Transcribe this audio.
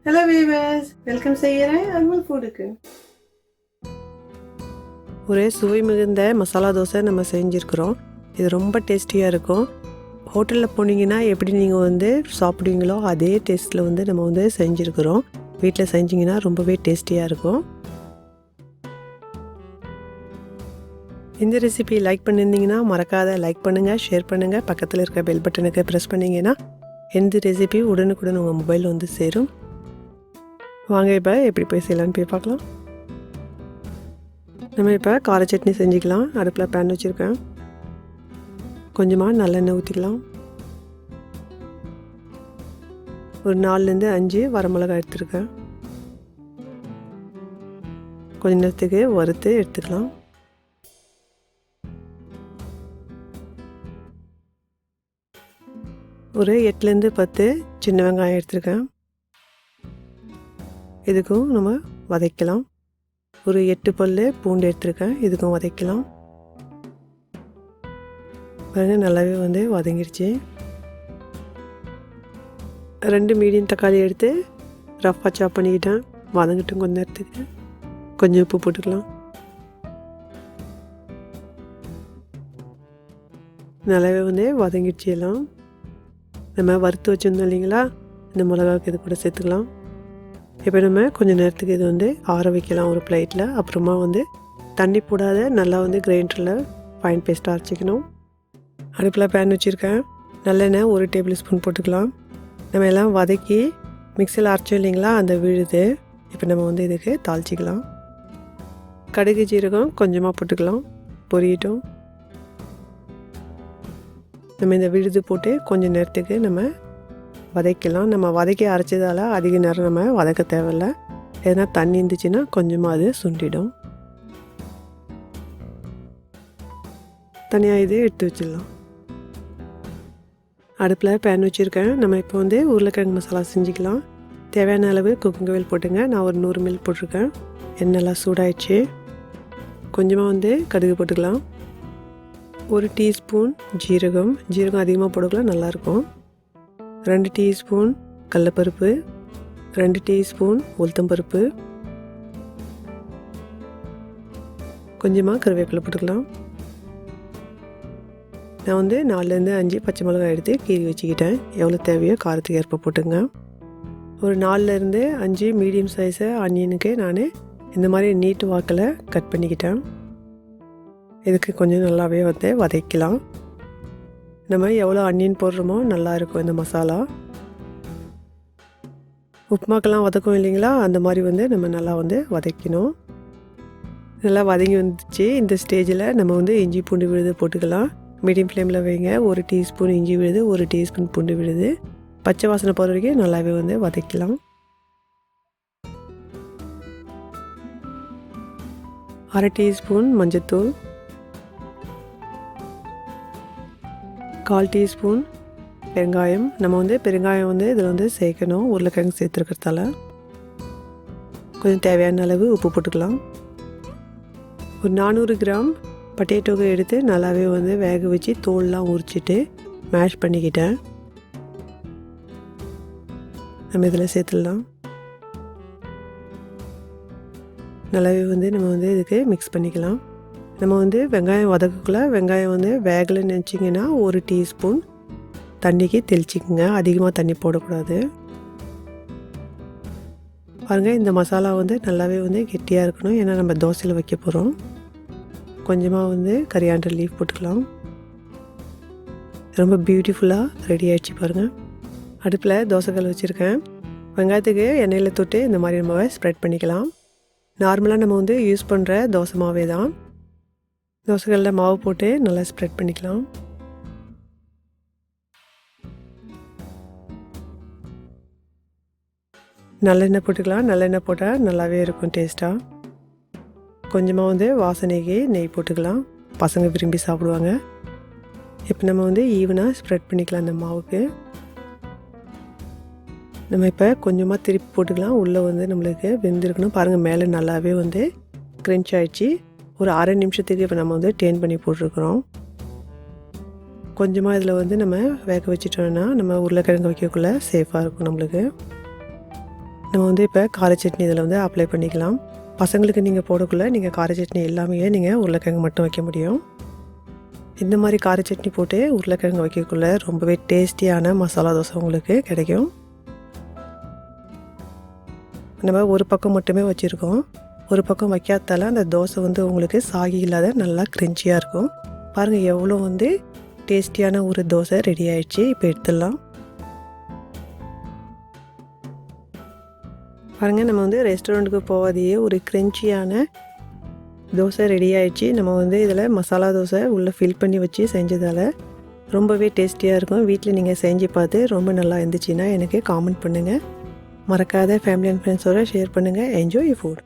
Hello viewers, welcome செய்கிறேன் அக்மல் ஃபுட்டுக்கு. ஒரு சுவை மிகுந்த மசாலா தோசை நம்ம செஞ்சுருக்குறோம். இது ரொம்ப டேஸ்டியாக இருக்கும். ஹோட்டலில் போனீங்கன்னா எப்படி நீங்கள் சாப்பிடுவீங்களோ அதே டேஸ்ட்டில் நம்ம செஞ்சுருக்குறோம். வீட்டில் செஞ்சிங்கன்னா ரொம்பவே டேஸ்டியாக இருக்கும். இந்த ரெசிபி லைக் பண்ணியிருந்தீங்கன்னா மறக்காத லைக் பண்ணுங்கள், ஷேர் பண்ணுங்கள். பக்கத்தில் இருக்க பெல் பட்டனுக்கு ப்ரெஸ் பண்ணிங்கன்னா எந்த ரெசிபி உடனுக்குடன் உங்கள் மொபைலில் சேரும். வாங்க இப்போ எப்படி போய் செய்யலான்னு போய் பார்க்கலாம். நம்ம இப்போ கார சட்னி செஞ்சுக்கலாம். அடுப்பில் பேன் வச்சுருக்கேன். கொஞ்சமாக நல்லெண்ணெய் ஊற்றிக்கலாம். ஒரு 4-5 வரமிளகாய் எடுத்துருக்கேன். கொஞ்ச நேரத்துக்கு வறுத்து எடுத்துக்கலாம். ஒரு 8-10 சின்ன வெங்காயம் எடுத்துருக்கேன். இதுக்கும் நம்ம வதக்கலாம். ஒரு 8 பல் பூண்டு எடுத்துருக்கேன். இதுக்கும் வதக்கலாம். பாருங்க, நல்லாவே வதங்கிடுச்சு. 2 மீடியம் தக்காளி எடுத்து ரஃப்பாக சாப் பண்ணிக்கிட்டேன். வதங்கிட்டும் கொஞ்ச நேரத்துக்கு. கொஞ்சம் உப்பு போட்டுக்கலாம். நல்லாவே வதங்கிடுச்சு. எல்லாம் நம்ம வறுத்து வச்சுருந்தோம் இல்லைங்களா, இந்த மிளகாவுக்கு இது கூட சேர்த்துக்கலாம். இப்போ நம்ம கொஞ்சம் நேரத்துக்கு இது ஆற வைக்கலாம் ஒரு பிளேட்டில். அப்புறமா தண்ணி போடாத நல்லா கிரைண்டரில் ஃபைன் பேஸ்ட்டாக அரைச்சிக்கணும். அடுப்பில் பேன் வச்சுருக்கேன். நல்லெண்ணெய் 1 டேபிள் ஸ்பூன் போட்டுக்கலாம். நம்ம எல்லாம் வதக்கி மிக்சியில் அரைச்சோம் இல்லைங்களா, அந்த விழுது இப்போ நம்ம இதுக்கு தாளிச்சிக்கலாம். கடுகு ஜீரகம் கொஞ்சமாக போட்டுக்கலாம். பொரியட்டும். நம்ம இந்த விழுது போட்டு கொஞ்சம் நேரத்துக்கு நம்ம வதக்கலாம். நம்ம வதக்கி அரைச்சதால் அதிக நேரம் நம்ம வதக்க தேவையில்லை. எதனா தண்ணி இருந்துச்சுன்னா கொஞ்சமாக அது சுண்டிடும். தனியாக இது எடுத்து வச்சிடலாம். அடுப்பில் பேன் வச்சுருக்கேன். நம்ம இப்போ உருளைக்கிழங்கு மசாலா செஞ்சுக்கலாம். தேவையான அளவு குக்கிங் ஆயில் போட்டுங்க. நான் ஒரு 100 ml போட்டிருக்கேன். எண்ணெய்லாம் சூடாயிடுச்சு. கொஞ்சமாக கடுகு போட்டுக்கலாம். 1 டீஸ்பூன் ஜீரகம் அதிகமாக போட்டுக்கலாம், நல்லாயிருக்கும். 2 டீஸ்பூன் கடலைப்பருப்பு, 2 டீஸ்பூன் உளுத்தம்பருப்பு, கொஞ்சமாக கருவேப்பிலை போட்டுக்கலாம். நான் 4-5 பச்சை மிளகாய் எடுத்து கீறி வச்சுக்கிட்டேன். எவ்வளோ தேவையோ காரத்துக்கு ஏற்ப போட்டுங்க. ஒரு 4-5 மீடியம் சைஸு ஆனியனுக்கு நான் இந்த மாதிரி நீட்டு வாக்கில் கட் பண்ணிக்கிட்டேன். இதுக்கு கொஞ்சம் நல்லாவே வதக்கலாம். நம்ம எவ்வளோ ஆனியன் போடுறோமோ நல்லாயிருக்கும் இந்த மசாலா. உப்புமாக்கெல்லாம் வதக்கும் இல்லைங்களா, அந்த மாதிரி நம்ம நல்லா வதக்கணும். நல்லா வதங்கி வந்துச்சு. இந்த ஸ்டேஜில் நம்ம இஞ்சி பூண்டு விழுது போட்டுக்கலாம். மீடியம் ஃப்ளேமில் வைங்க. 1 டீஸ்பூன் இஞ்சி விழுது, 1 டீஸ்பூன் பூண்டு விழுது. பச்சை வாசனை போகிற வரைக்கும் நல்லாவே வதக்கலாம். 1/2 டீஸ்பூன் மஞ்சத்தூள், 1/4 டீஸ்பூன் பெருங்காயம். நம்ம பெருங்காயம் இதில் சேர்க்கணும், உருளைக்கிழங்கு சேர்த்துருக்கிறதால. கொஞ்சம் தேவையான அளவு உப்பு போட்டுக்கலாம். ஒரு 400 கிராம் பொட்டேட்டோவை எடுத்து நல்லாவே வேக வச்சு தோல்லாம் உரிச்சிட்டு மேஷ் பண்ணிக்கிட்டேன். நம்ம இதில் சேர்த்துடலாம். நல்லாவே நம்ம இதுக்கு மிக்ஸ் பண்ணிக்கலாம். நம்ம வெங்காயம் வதக்கக்குள்ள வெங்காயம் வேகலைன்னு நினச்சிங்கன்னா 1 டீஸ்பூன் தண்ணிக்கு தெளிச்சிக்கோங்க. அதிகமாக தண்ணி போடக்கூடாது. பாருங்கள், இந்த மசாலா நல்லாவே கெட்டியாக இருக்கணும். ஏன்னா நம்ம தோசையில் வைக்க போகிறோம். கொஞ்சமாக கரியாண்டர் லீஃப் போட்டுக்கலாம். ரொம்ப பியூட்டிஃபுல்லாக ரெடி ஆகிடுச்சு பாருங்கள். அடுப்பில் தோசைக்கல் வச்சுருக்கேன். வெங்காயத்துக்கு எண்ணெயில் தொட்டு இந்த மாதிரி நம்ம ஸ்ப்ரெட் பண்ணிக்கலாம். நார்மலாக நம்ம யூஸ் பண்ணுற தோசை மாவே தான். தோசைகளில் மாவு போட்டு நல்லா ஸ்ப்ரெட் பண்ணிக்கலாம். நல்லெண்ணெய் போட்டுக்கலாம். நல்லெண்ணெய் போட்டால் நல்லாவே இருக்கும் டேஸ்ட்டாக. கொஞ்சமாக வாசனைக்கு நெய் போட்டுக்கலாம். பசங்க விரும்பி சாப்பிடுவாங்க. இப்போ நம்ம ஈவனாக ஸ்ப்ரெட் பண்ணிக்கலாம் இந்த மாவுக்கு. நம்ம இப்போ கொஞ்சமாக திருப்பி போட்டுக்கலாம். உள்ளே நம்மளுக்கு வெந்திருக்கணும். பாருங்கள், மேலே நல்லாவே க்ரன்ச் ஆகிடுச்சு. ஒரு 1/2 நிமிஷத்துக்கு இப்போ நம்ம டேர்ன் பண்ணி போட்டிருக்கிறோம். கொஞ்சமாக இதில் நம்ம வேக வச்சிட்டோம்னா நம்ம உருளைக்கிழங்கு வைக்கக்குள்ளே சேஃபாக இருக்கும் நம்மளுக்கு. நம்ம வந்து இப்போ கார சட்னி இதில் வந்து அப்ளை பண்ணிக்கலாம். பசங்களுக்கு நீங்கள் போடக்குள்ள நீங்கள் கார சட்னி எல்லாமே நீங்கள் உருளைக்கிழங்கு மட்டும் வைக்க முடியும். இந்த மாதிரி கார சட்னி போட்டு உருளைக்கிழங்கு வைக்கக்குள்ள ரொம்பவே டேஸ்டியான மசாலா தோசை உங்களுக்கு கிடைக்கும். நம்ம ஒரு பக்கம் மட்டுமே வச்சுருக்கோம். ஒரு பக்கம் வைக்காதால அந்த தோசை வந்து உங்களுக்கு சாகி இல்லாத நல்லா கிரிஞ்சியாக இருக்கும். பாருங்கள் எவ்வளோ வந்து டேஸ்டியான ஒரு தோசை ரெடி ஆயிடுச்சு. இப்போ எடுத்துடலாம். பாருங்கள் நம்ம வந்து ரெஸ்டாரண்ட்டுக்கு போகாதையே ஒரு கிரன்ச்சியான தோசை ரெடி ஆயிடுச்சு. நம்ம வந்து இதில் மசாலா தோசை உள்ளே ஃபில் பண்ணி வச்சு செஞ்சதால் ரொம்பவே டேஸ்டியாக இருக்கும். வீட்டில் நீங்கள் செஞ்சு பார்த்து ரொம்ப நல்லா இருந்துச்சுன்னா எனக்கு காமெண்ட் பண்ணுங்கள். மறக்காத ஃபேமிலி அண்ட் ஃப்ரெண்ட்ஸோடு ஷேர் பண்ணுங்கள். Enjoy your food.